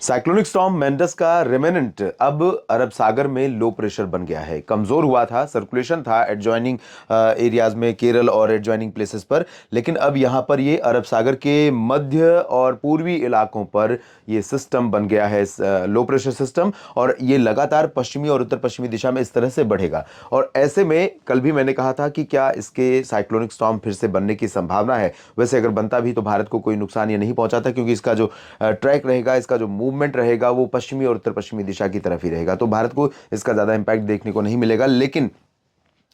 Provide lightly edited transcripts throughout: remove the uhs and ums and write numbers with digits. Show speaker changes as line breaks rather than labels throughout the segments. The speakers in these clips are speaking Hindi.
साइक्लोनिक स्टॉर्म मेंडस का रेमेनेंट अब अरब सागर में लो प्रेशर बन गया है। कमजोर हुआ था, सर्कुलेशन था एडजॉइनिंग एरियाज में, केरल और एडजॉइनिंग प्लेसेस पर, लेकिन अब यहां पर ये अरब सागर के मध्य और पूर्वी इलाकों पर ये सिस्टम बन गया है, लो प्रेशर सिस्टम। और ये लगातार पश्चिमी और उत्तर पश्चिमी दिशा में इस तरह से बढ़ेगा। और ऐसे में कल भी मैंने कहा था कि क्या इसके साइक्लोनिक स्टॉर्म फिर से बनने की संभावना है। वैसे अगर बनता भी तो भारत को कोई नुकसान ये नहीं पहुंचाता, क्योंकि इसका जो ट्रैक रहेगा, इसका जो मूवमेंट रहेगा वो पश्चिमी और उत्तर पश्चिमी दिशा की तरफ ही रहेगा, तो भारत को इसका ज्यादा इंपैक्ट देखने को नहीं मिलेगा। लेकिन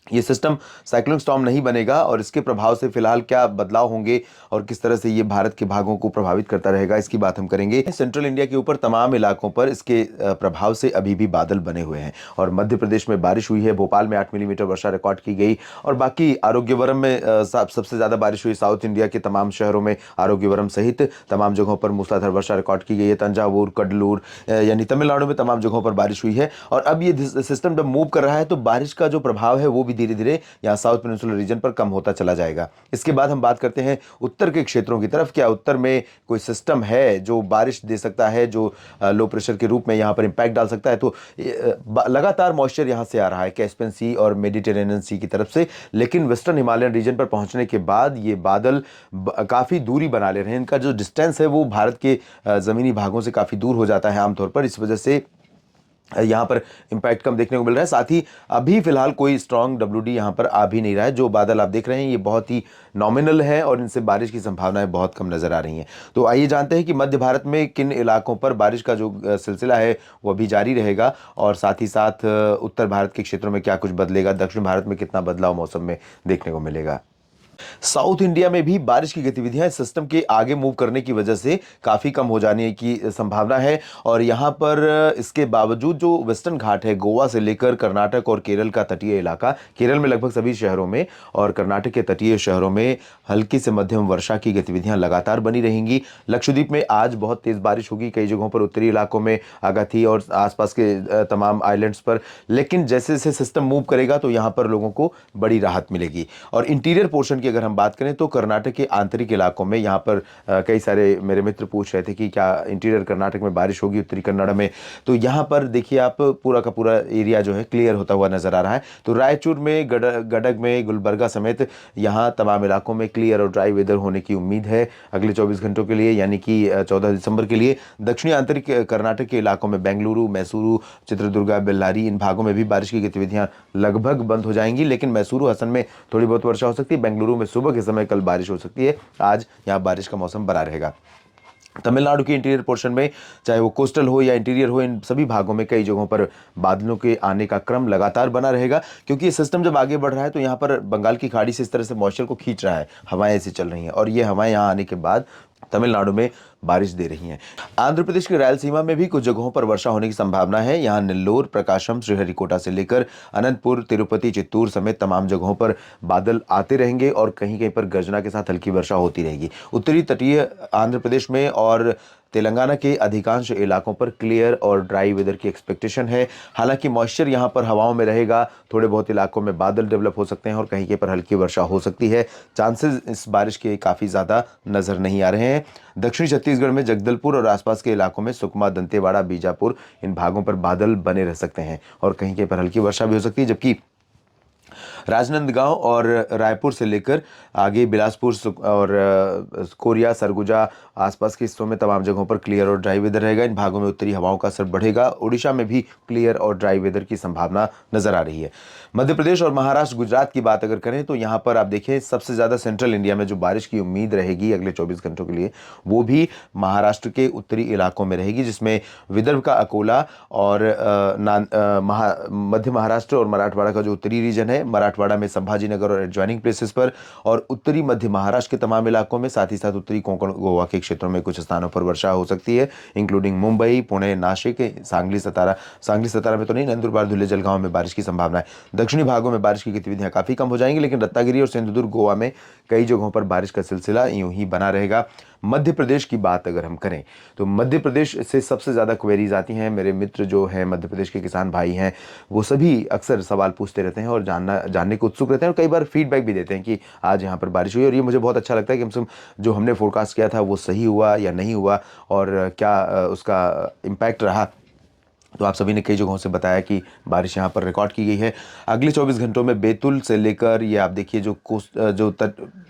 ये सिस्टम साइक्लोनिक स्टॉर्म नहीं बनेगा, और इसके प्रभाव से फिलहाल क्या बदलाव होंगे और किस तरह से ये भारत के भागों को प्रभावित करता रहेगा, इसकी बात हम करेंगे। सेंट्रल इंडिया के ऊपर तमाम इलाकों पर इसके प्रभाव से अभी भी बादल बने हुए हैं, और मध्य प्रदेश में बारिश हुई है। भोपाल में 8 मिलीमीटर वर्षा रिकॉर्ड की गई, और बाकी आरोग्यवरम में सबसे ज्यादा बारिश हुई। साउथ इंडिया के तमाम शहरों में आरोग्यवरम सहित तमाम जगहों पर मूसलाधार वर्षा रिकॉर्ड की गई है। तंजावुर, कडलूर यानी तमिलनाडु में तमाम जगहों पर बारिश हुई है। और अब ये सिस्टम जब मूव कर रहा है तो बारिश का जो प्रभाव है वो भी धीरे धीरे यहाँ साउथ पेनिनसुलर रीजन पर कम होता चला जाएगा। इसके बाद हम बात करते हैं उत्तर के क्षेत्रों की तरफ। क्या उत्तर में कोई सिस्टम है जो बारिश दे सकता है, जो लो प्रेशर के रूप में यहाँ पर इंपैक्ट डाल सकता है? तो लगातार मॉइस्चर यहाँ से आ रहा है, कैस्पियन सी और मेडिटेरेनियन सी की तरफ से, लेकिन वेस्टर्न हिमालयन रीजन पर पहुंचने के बाद ये बादल काफी दूरी बना ले रहे हैं। इनका जो डिस्टेंस है वो भारत के जमीनी भागों से काफी दूर हो जाता है आमतौर पर। इस वजह से यहाँ पर इंपैक्ट कम देखने को मिल रहा है। साथ ही अभी फिलहाल कोई स्ट्रॉन्ग डब्ल्यूडी यहाँ पर आ भी नहीं रहा है। जो बादल आप देख रहे हैं ये बहुत ही नॉमिनल है, और इनसे बारिश की संभावनाएं बहुत कम नजर आ रही हैं। तो आइए जानते हैं कि मध्य भारत में किन इलाकों पर बारिश का जो सिलसिला है वो अभी जारी रहेगा, और साथ ही साथ उत्तर भारत के क्षेत्रों में क्या कुछ बदलेगा, दक्षिण भारत में कितना बदलाव मौसम में देखने को मिलेगा। साउथ इंडिया में भी बारिश की गतिविधियां इस सिस्टम के आगे मूव करने की वजह से काफी कम हो जाने की संभावना है। और यहां पर इसके बावजूद जो वेस्टर्न घाट है, गोवा से लेकर कर्नाटक और केरल का तटीय इलाका, केरल में लगभग सभी शहरों में और कर्नाटक के तटीय शहरों में हल्की से मध्यम वर्षा की गतिविधियां लगातार बनी रहेंगी। लक्षद्वीप में आज बहुत तेज बारिश होगी, कई जगहों पर उत्तरी इलाकों में, अगाथी और आसपास के तमाम आइलैंड्स पर। लेकिन जैसे जैसे सिस्टम मूव करेगा तो यहां पर लोगों को बड़ी राहत मिलेगी। और इंटीरियर पोर्शन की अगर हम बात करें तो कर्नाटक के आंतरिक इलाकों में यहाँ पर कई सारे मेरे मित्र पूछ रहे थे कि क्या इंटीरियर कर्नाटक में बारिश होगी, उत्तरी कन्नड़ में। तो यहाँ पर देखिए आप, पूरा का पूरा एरिया जो है क्लियर होता हुआ नजर आ रहा है। तो रायचूर में, गडग में, गुलबर्गा समेत यहाँ तमाम इलाकों में क्लियर और ड्राई वेदर होने की उम्मीद है अगले 24 घंटों के लिए, यानी कि 14 दिसंबर के लिए। दक्षिणी आंतरिक कर्नाटक के इलाकों में बेंगलुरु, मैसूरू, चित्रदुर्गा, बेल्लारी, इन भागों में भी बारिश की गतिविधियां लगभग बंद हो जाएंगी। लेकिन मैसूरू, हसन में थोड़ी बहुत वर्षा हो सकती है। बेंगलुरु में सुबह के समय कल बारिश हो सकती है। आज यहाँ बारिश का मौसम बना रहेगा। तमिलनाडु के इंटीरियर पोर्शन में, चाहे वो कोस्टल हो या इंटीरियर हो, इन सभी भागों में कई जगहों पर बादलों के आने का क्रम लगातार बना रहेगा, क्योंकि ये सिस्टम जब आगे बढ़ रहा है तो यहाँ पर बंगाल की खाड़ी से इस तरह से मॉइस्चर को खींच रहा है, हवाएं ऐसी चल रही हैं, और ये हवाएं यहाँ आने के बाद तमिलनाडु में बारिश दे रही हैं। आंध्र प्रदेश की रायलसीमा में भी कुछ जगहों पर वर्षा होने की संभावना है। यहाँ नेल्लोर, प्रकाशम, श्रीहरिकोटा से लेकर अनंतपुर, तिरुपति, चित्तूर समेत तमाम जगहों पर बादल आते रहेंगे, और कहीं कहीं पर गर्जना के साथ हल्की वर्षा होती रहेगी। उत्तरी तटीय आंध्र प्रदेश में और तेलंगाना के अधिकांश इलाकों पर क्लियर और ड्राई वेदर की एक्सपेक्टेशन है। हालांकि मॉइस्चर यहां पर हवाओं में रहेगा, थोड़े बहुत इलाकों में बादल डेवलप हो सकते हैं और कहीं कहीं पर हल्की वर्षा हो सकती है। चांसेस इस बारिश के काफ़ी ज़्यादा नज़र नहीं आ रहे हैं। दक्षिणी छत्तीसगढ़ में जगदलपुर और आसपास के इलाकों में सुकमा, दंतेवाड़ा, बीजापुर, इन भागों पर बादल बने रह सकते हैं और कहीं कहीं पर हल्की वर्षा भी हो सकती है। जबकि राजनांदगांव और रायपुर से लेकर आगे बिलासपुर और कोरिया, सरगुजा, आसपास के हिस्सों में तमाम जगहों पर क्लियर और ड्राई वेदर रहेगा। इन भागों में उत्तरी हवाओं का असर बढ़ेगा। उड़ीसा में भी क्लियर और ड्राई वेदर की संभावना नजर आ रही है। मध्य प्रदेश और महाराष्ट्र, गुजरात की बात अगर करें तो यहाँ पर आप देखें सबसे ज़्यादा सेंट्रल इंडिया में जो बारिश की उम्मीद रहेगी अगले 24 घंटों के लिए, वो भी महाराष्ट्र के उत्तरी इलाकों में रहेगी, जिसमें विदर्भ का अकोला और मध्य महाराष्ट्र और मराठवाड़ा का जो उत्तरी रीजन है, मराठवाड़ा में संभाजीनगर और एडजॉइनिंग प्लेसेस पर, और उत्तरी मध्य महाराष्ट्र के तमाम इलाकों में, साथ ही साथ उत्तरी कोंकण गोवा के क्षेत्रों में कुछ स्थानों पर वर्षा हो सकती है, इंक्लूडिंग मुंबई, पुणे, नासिक, सांगली, सतारा में तो नहीं, नंदुरबार, धुले, जलगांव में बारिश की संभावना है। दक्षिणी भागों में बारिश की गतिविधियां काफी कम हो जाएंगी, लेकिन रत्नागिरी और सिंधुदुर्ग, गोवा में कई जगहों पर बारिश का सिलसिला यूं ही बना रहेगा। मध्य प्रदेश की बात अगर हम करें तो मध्य प्रदेश से सबसे ज़्यादा क्वेरीज आती हैं। मेरे मित्र जो हैं मध्य प्रदेश के किसान भाई हैं, वो सभी अक्सर सवाल पूछते रहते हैं और जानने को उत्सुक रहते हैं और कई बार फीडबैक भी देते हैं कि आज यहाँ पर बारिश हुई, और ये मुझे बहुत अच्छा लगता है कि कम से कम जो हमने फोरकास्ट किया था वो सही हुआ या नहीं हुआ, और क्या उसका इम्पैक्ट रहा। तो आप सभी ने कई जगहों से बताया कि बारिश यहाँ पर रिकॉर्ड की गई है। अगले 24 घंटों में बैतूल से लेकर ये आप देखिए जो कोस्ट जो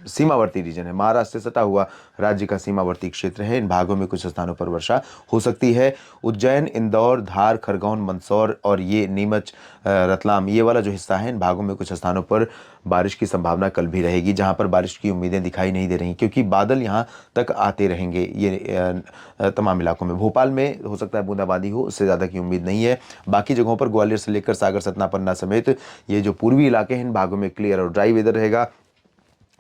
सीमावर्ती रीजन है, महाराष्ट्र से सटा हुआ राज्य का सीमावर्ती क्षेत्र है, इन भागों में कुछ स्थानों पर वर्षा हो सकती है। उज्जैन, इंदौर, धार, खरगोन, मंदसौर और ये नीमच, रतलाम, ये वाला जो हिस्सा है, इन भागों में कुछ स्थानों पर बारिश की संभावना कल भी रहेगी, जहां पर बारिश की उम्मीदें दिखाई नहीं दे रही क्योंकि बादल यहां तक आते रहेंगे ये तमाम इलाकों में। भोपाल में हो सकता है बूंदाबांदी हो, उससे ज़्यादा की उम्मीद नहीं है। बाकी जगहों पर ग्वालियर से लेकर सागर, सतना, पन्ना समेत ये जो पूर्वी इलाके हैं, इन भागों में क्लियर और ड्राई वेदर रहेगा।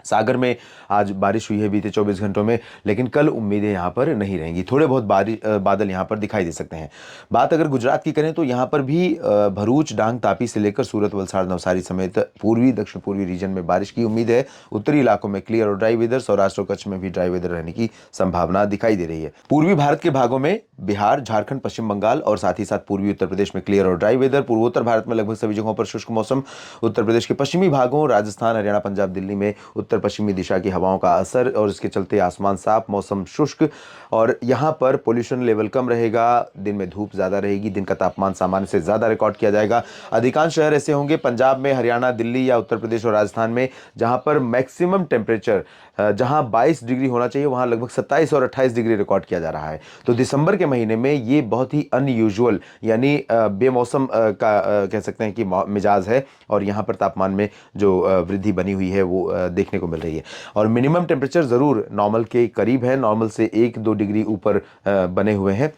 सागर में आज बारिश हुई है बीते 24 घंटों में, लेकिन कल उम्मीदें यहाँ पर नहीं रहेंगी, थोड़े बहुत बादल यहाँ पर दिखाई दे सकते हैं। बात अगर गुजरात की करें तो यहाँ पर भी भरूच, डांग, तापी से लेकर सूरत, वलसाड़, नवसारी समेत पूर्वी दक्षिण पूर्वी रीजन में बारिश की उम्मीद है। उत्तरी इलाकों में क्लियर और ड्राई वेदर, सौराष्ट्र और कच्छ में भी ड्राई वेदर रहने की संभावना दिखाई दे रही है। पूर्वी भारत के भागों में बिहार, झारखंड, पश्चिम बंगाल और साथ ही साथ पूर्वी उत्तर प्रदेश में क्लियर और ड्राई वेदर। पूर्वोत्तर भारत में लगभग सभी जगहों पर शुष्क मौसम। उत्तर प्रदेश के पश्चिमी भागों, राजस्थान, हरियाणा, पंजाब, दिल्ली में उत्तर पश्चिमी दिशा की हवाओं का असर और इसके चलते आसमान साफ, मौसम शुष्क, और यहाँ पर पोल्यूशन लेवल कम रहेगा। दिन में धूप ज़्यादा रहेगी, दिन का तापमान सामान्य से ज़्यादा रिकॉर्ड किया जाएगा। अधिकांश शहर ऐसे होंगे पंजाब में, हरियाणा, दिल्ली या उत्तर प्रदेश और राजस्थान में, जहाँ पर मैक्सिमम टेम्परेचर जहाँ 22 डिग्री होना चाहिए वहाँ लगभग 27 और 28 डिग्री रिकॉर्ड किया जा रहा है। तो दिसंबर के महीने में ये बहुत ही अनयूजुअल यानी बेमौसम का कह सकते हैं कि मिजाज है, और यहाँ पर तापमान में जो वृद्धि बनी हुई है वो देखने को मिल रही है। और मिनिमम टेम्परेचर ज़रूर नॉर्मल के करीब है, नॉर्मल से 1-2 डिग्री ऊपर बने हुए हैं।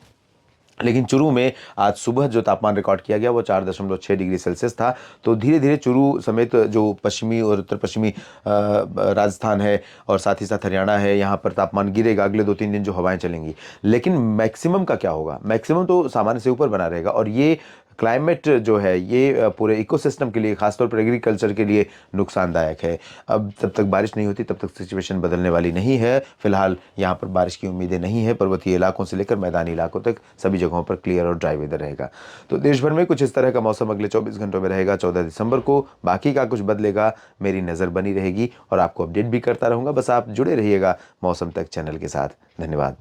लेकिन चुरू में आज सुबह जो तापमान रिकॉर्ड किया गया वो 4.6 डिग्री सेल्सियस था। तो धीरे धीरे चुरू समेत जो पश्चिमी और उत्तर पश्चिमी राजस्थान है और साथ ही साथ हरियाणा है, यहाँ पर तापमान गिरेगा अगले 2-3 दिन जो हवाएं चलेंगी। लेकिन मैक्सिमम का क्या होगा? मैक्सिमम तो सामान्य से ऊपर बना रहेगा, और ये क्लाइमेट जो है ये पूरे इकोसिस्टम के लिए, खासतौर पर एग्रीकल्चर के लिए नुकसानदायक है। अब जब तक बारिश नहीं होती तब तक सिचुएशन बदलने वाली नहीं है। फिलहाल यहाँ पर बारिश की उम्मीदें नहीं है। पर्वतीय इलाकों से लेकर मैदानी इलाकों तक सभी जगहों पर क्लियर और ड्राई वेदर रहेगा। तो देश भर में कुछ इस तरह का मौसम अगले 24 घंटों में रहेगा 14 दिसंबर को। बाकी का कुछ बदलेगा, मेरी नज़र बनी रहेगी और आपको अपडेट भी करता रहूँगा। बस आप जुड़े रहिएगा मौसम तक चैनल के साथ। धन्यवाद।